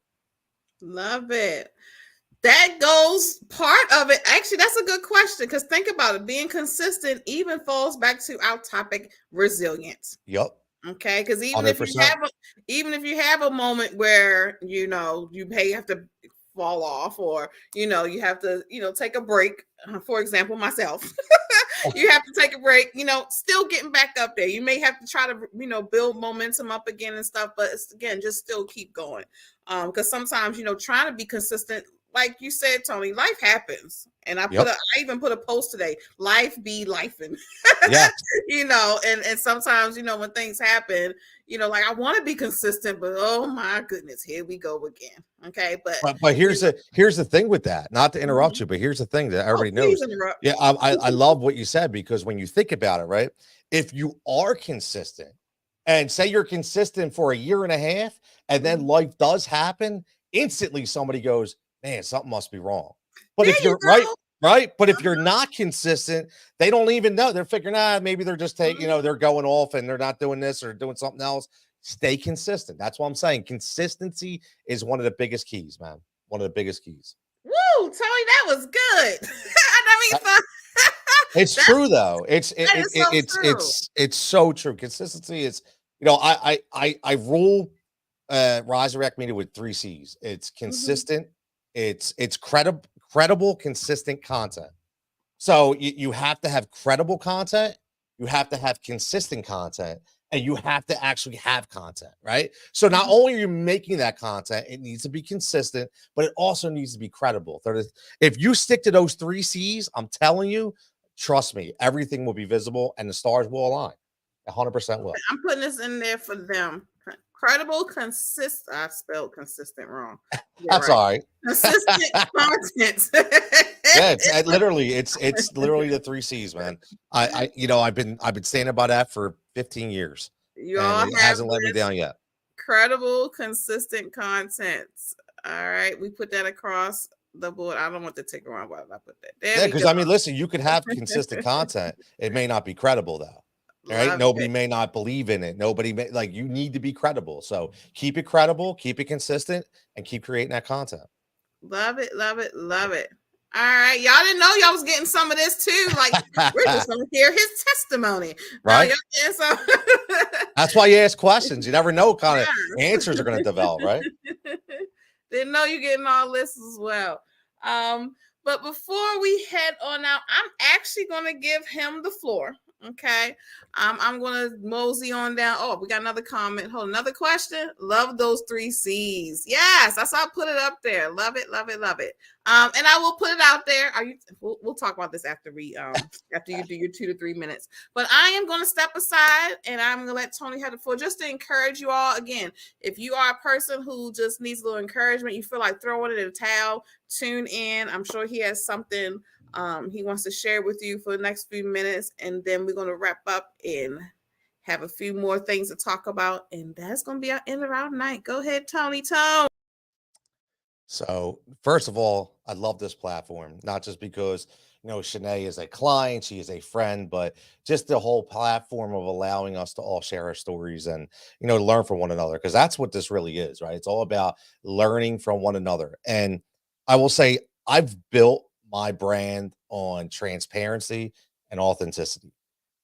Love it. That goes part of it. Actually, that's a good question, because think about it. Being consistent even falls back to our topic, resilience. Yep. Okay, because even 100%. if you have a moment where you may have to fall off, or you have to take a break. For example, myself, you have to take a break. Still getting back up there. You may have to try to build momentum up again and stuff, but it's, again, just still keep going. Because sometimes trying to be consistent, like you said, Tony, life happens. And I even put a post today, life be lifing. Yeah. And sometimes, when things happen, like I want to be consistent, but oh my goodness, here we go again. Okay. But here's the thing with that, not to interrupt you, but here's the thing that everybody knows. Interrupt. Yeah. I love what you said, because when you think about it, right, if you are consistent, and say you're consistent for a year and a half, and then life does happen, instantly somebody goes, man, something must be wrong. But if you're right. But if you're not consistent, they don't even know. They're figuring, maybe they're just taking, they're going off and they're not doing this or doing something else. Stay consistent. That's what I'm saying. Consistency is one of the biggest keys, man. One of the biggest keys. Woo, Tony, that was good. It's true though. It's so true. Consistency is, I rule Rise and React Media with 3 C's. It's consistent, it's credible, consistent content. So you have to have credible content, you have to have consistent content, and you have to actually have content, right? So not only are you making that content, it needs to be consistent, but it also needs to be credible. If you stick to those 3 C's, I'm telling you, trust me, everything will be visible and the stars will align. 100% will. I'm putting this in there for them. Credible, consistent. I spelled consistent wrong. That's all right. Consistent content. Yeah, it's literally the 3 C's, man. I've been standing by that for 15 years. It hasn't let me down yet. Credible, consistent content. All right, we put that across the board. I don't want to take around while I put that there. Yeah, because listen, you could have consistent content. It may not be credible though. Right? Nobody may not believe in it. Nobody may, you need to be credible. So keep it credible, keep it consistent, and keep creating that content. Love it, love it, love it. All right. Y'all didn't know y'all was getting some of this too. We're just gonna hear his testimony. Right. That's why you ask questions. You never know what kind of answers are going to develop, right? Didn't know you're getting all this as well. But before we head on out, I'm actually gonna give him the floor. Okay, I'm gonna mosey on down. Oh, we got another comment. Hold, another question. Love those 3 C's. Yes, that's how I put it up there. Love it, love it, love it. And I will put it out there. We'll talk about this after after you do your 2 to 3 minutes. But I am gonna step aside and I'm gonna let Tony have the floor just to encourage you all. Again, if you are a person who just needs a little encouragement, you feel like throwing it in a towel, tune in. I'm sure he has something he wants to share with you for the next few minutes, and then we're going to wrap up and have a few more things to talk about, and that's going to be our end of our night. Go ahead, Tony. So first of all, I love this platform, not just because Sheneè is a client, she is a friend, but just the whole platform of allowing us to all share our stories and, learn from one another. Cause that's what this really is, right? It's all about learning from one another. And I will say, I've built my brand on transparency and authenticity.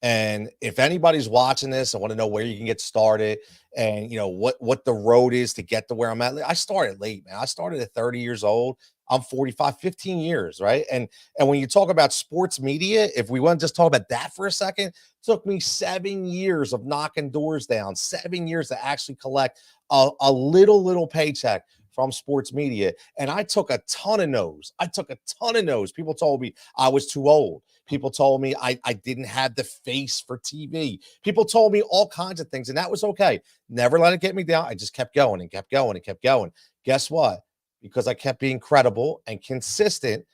And if anybody's watching this and want to know where you can get started and what the road is to get to where I'm at, I started late, man. I started at 30 years old. I'm 45, 15 years, right? And when you talk about sports media, if we want to just talk about that for a second, it took me 7 years of knocking doors down, 7 years to actually collect a little paycheck from sports media. And I took a ton of no's. People told me I was too old. People told me I didn't have the face for TV. People told me all kinds of things, and that was okay. Never let it get me down. I just kept going and kept going and kept going. Guess what? Because I kept being credible and consistent.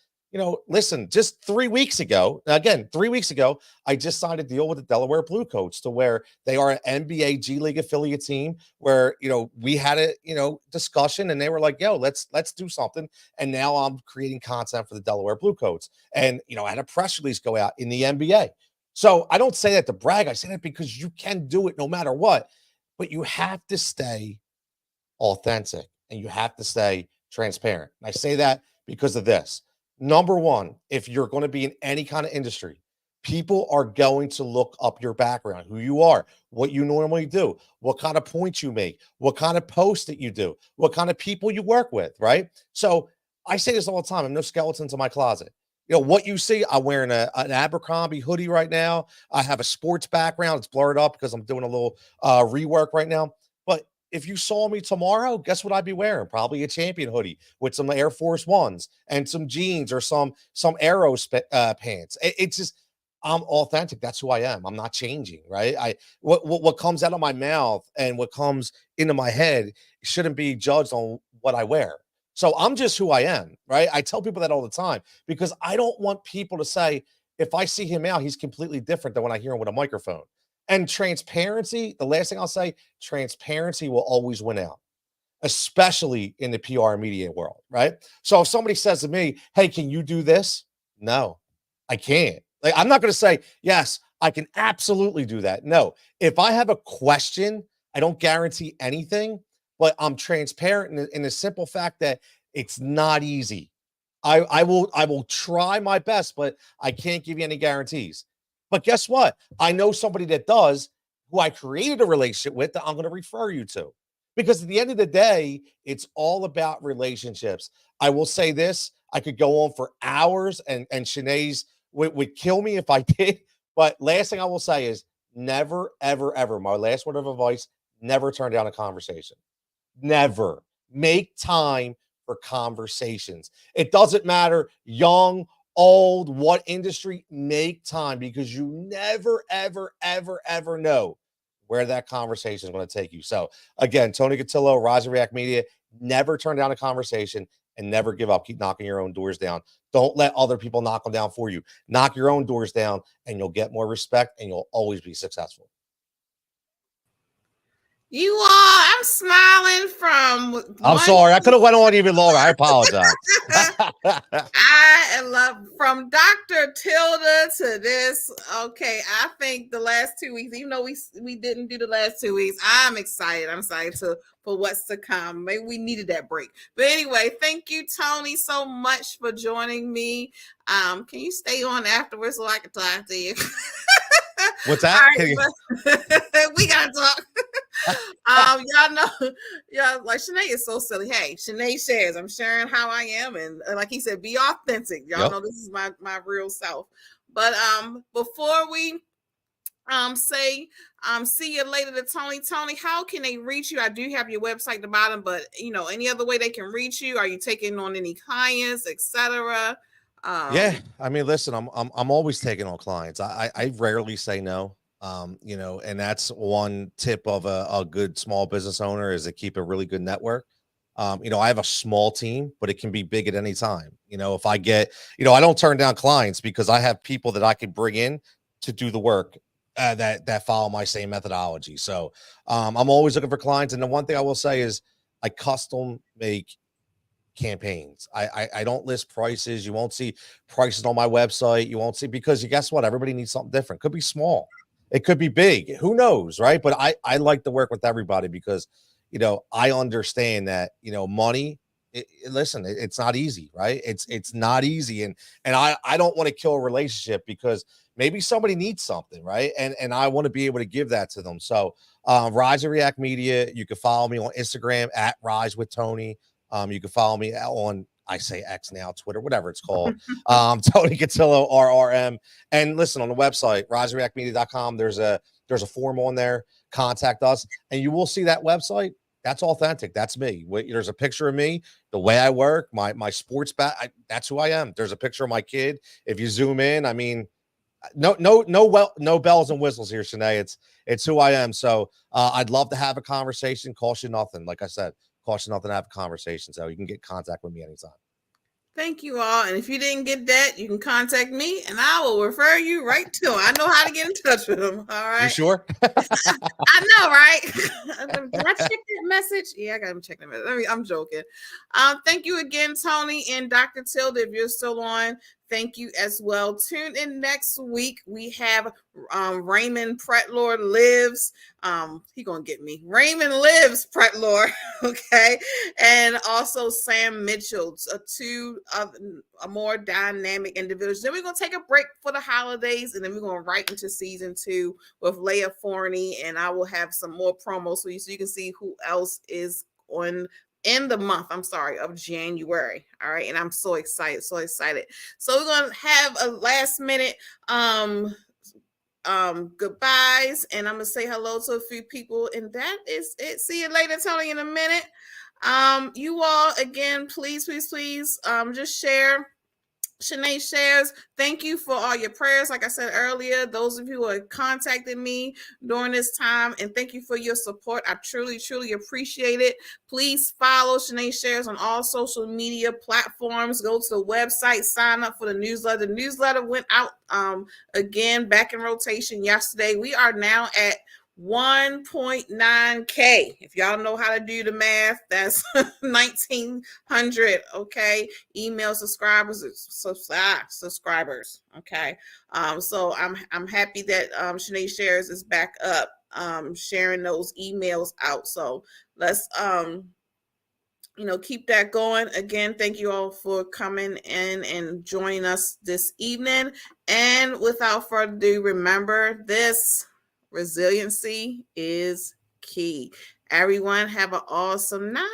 Listen, just 3 weeks ago, again, 3 weeks ago, I just signed a deal with the Delaware Blue Coats to where they are an NBA G League affiliate team where, we had a, discussion and they were like, yo, let's do something. And now I'm creating content for the Delaware Blue Coats. And, I had a press release go out in the NBA. So I don't say that to brag. I say that because you can do it no matter what, but you have to stay authentic and you have to stay transparent. And I say that because of this. Number one, if you're going to be in any kind of industry, people are going to look up your background, who you are, what you normally do, what kind of points you make, what kind of posts that you do, what kind of people you work with, right? So I say this all the time. I'm no skeletons in my closet. What you see, I'm wearing an Abercrombie hoodie right now. I have a sports background. It's blurred up because I'm doing a little rework right now. But if you saw me tomorrow, guess what I'd be wearing? Probably a Champion hoodie with some Air Force Ones and some jeans or some Aero pants. It's just I'm authentic. That's who I am. I'm not changing, right? What comes out of my mouth and what comes into my head shouldn't be judged on what I wear. So I'm just who I am, right? I tell people that all the time because I don't want people to say if I see him out, he's completely different than when I hear him with a microphone. And transparency, the last thing I'll say, transparency will always win out, especially in the PR media world, right? So if somebody says to me, hey, can you do this? No, I can't. Like, I'm not going to say, yes, I can absolutely do that. No, if I have a question, I don't guarantee anything, but I'm transparent in the simple fact that it's not easy. I will try my best, but I can't give you any guarantees. But guess what? I know somebody that does, who I created a relationship with, that I'm going to refer you to. Because at the end of the day, it's all about relationships. I will say this: I could go on for hours, and Shenee's would kill me if I did. But last thing I will say is never, ever, ever. My last word of advice: never turn down a conversation. Never. Make time for conversations. It doesn't matter, young, old, what industry, make time because you never, ever, ever, ever know where that conversation is going to take you. So again, Tony Cutillo, Rise and React Media, never turn down a conversation and never give up. Keep knocking your own doors down. Don't let other people knock them down for you. Knock your own doors down and you'll get more respect and you'll always be successful. You all, I'm smiling from. I'm sorry. I could have went on even longer. I apologize. I love from Dr. Tilda to this. Okay, I think the last 2 weeks, even though we didn't do the last 2 weeks, I'm excited. I'm excited for what's to come. Maybe we needed that break. But anyway, thank you, Tony, so much for joining me. Can you stay on afterwards so I can talk to you? What's that? Right, we gotta talk. Y'all know, y'all like Sheneè is so silly. Hey, Sheneè Shares. I'm sharing how I am, and like he said, be authentic. Y'all know this is my real self. But before we say see you later to Tony, how can they reach you? I do have your website at the bottom, but any other way they can reach you? Are you taking on any clients, etc.? Yeah, I mean, listen, I'm always taking on clients. I rarely say no. And that's one tip of a good small business owner is to keep a really good network. I have a small team, but it can be big at any time. If I get, I don't turn down clients because I have people that I can bring in to do the work that follow my same methodology. So I'm always looking for clients. And the one thing I will say is I custom make campaigns. I don't list prices. You won't see prices on my website. You won't see, because you guess what? Everybody needs something different. Could be small. It could be big. Who knows, right? But I like to work with everybody because, I understand that, money, listen, it's not easy, right? It's not easy. And I don't want to kill a relationship because maybe somebody needs something, right? And I want to be able to give that to them. So Rise and React Media, you can follow me on Instagram at Rise with Tony. You can follow me on, I say X now, Twitter, whatever it's called. Tony Cutillo, RRM. And listen, on the website, riseandreactmedia.com, there's a form on there. Contact us, and you will see that website. That's authentic. That's me. There's a picture of me, the way I work, my sports bat. That's who I am. There's a picture of my kid. If you zoom in, I mean, no bells and whistles here, Sheneè. It's who I am. So I'd love to have a conversation. Cost you nothing. Like I said, cost you nothing to have a conversation. So you can get contact with me anytime. Thank you all. And if you didn't get that, you can contact me and I will refer you right to him. I know how to get in touch with him. All right. You sure? I know, right? Did I check that message? Yeah, I got to check that message. I'm joking. Thank you again, Tony and Dr. Tilda, if you're still on. Thank you as well. Tune in next week. We have Raymond Pretlord Lives. He gonna get me. Raymond Lives Pretlord, okay, and also Sam Mitchell, two more dynamic individuals. Then we're gonna take a break for the holidays, and then we're gonna right into season 2 with Leah Forney, and I will have some more promos for you so you can see who else is on in the month, of January. All right. And I'm so excited. So we're going to have a last minute goodbyes, and I'm going to say hello to a few people, and that is it. See you later, Tony, in a minute. You all, again, please just share Sheneè Shares. Thank you for all your prayers. Like I said earlier, those of you who are contacting me during this time, and thank you for your support. I truly appreciate it. Please follow Sheneè Shares on all social media platforms. Go to the website, sign up for the newsletter. The newsletter went out again, back in rotation yesterday. We are now at 1.9K. If y'all know how to do the math, that's 1,900. Okay, email subscribers. Okay, so I'm happy that Sheneè Shares is back up, sharing those emails out. So let's keep that going. Again, thank you all for coming in and joining us this evening. And without further ado, remember this. Resiliency is key. Everyone have an awesome night.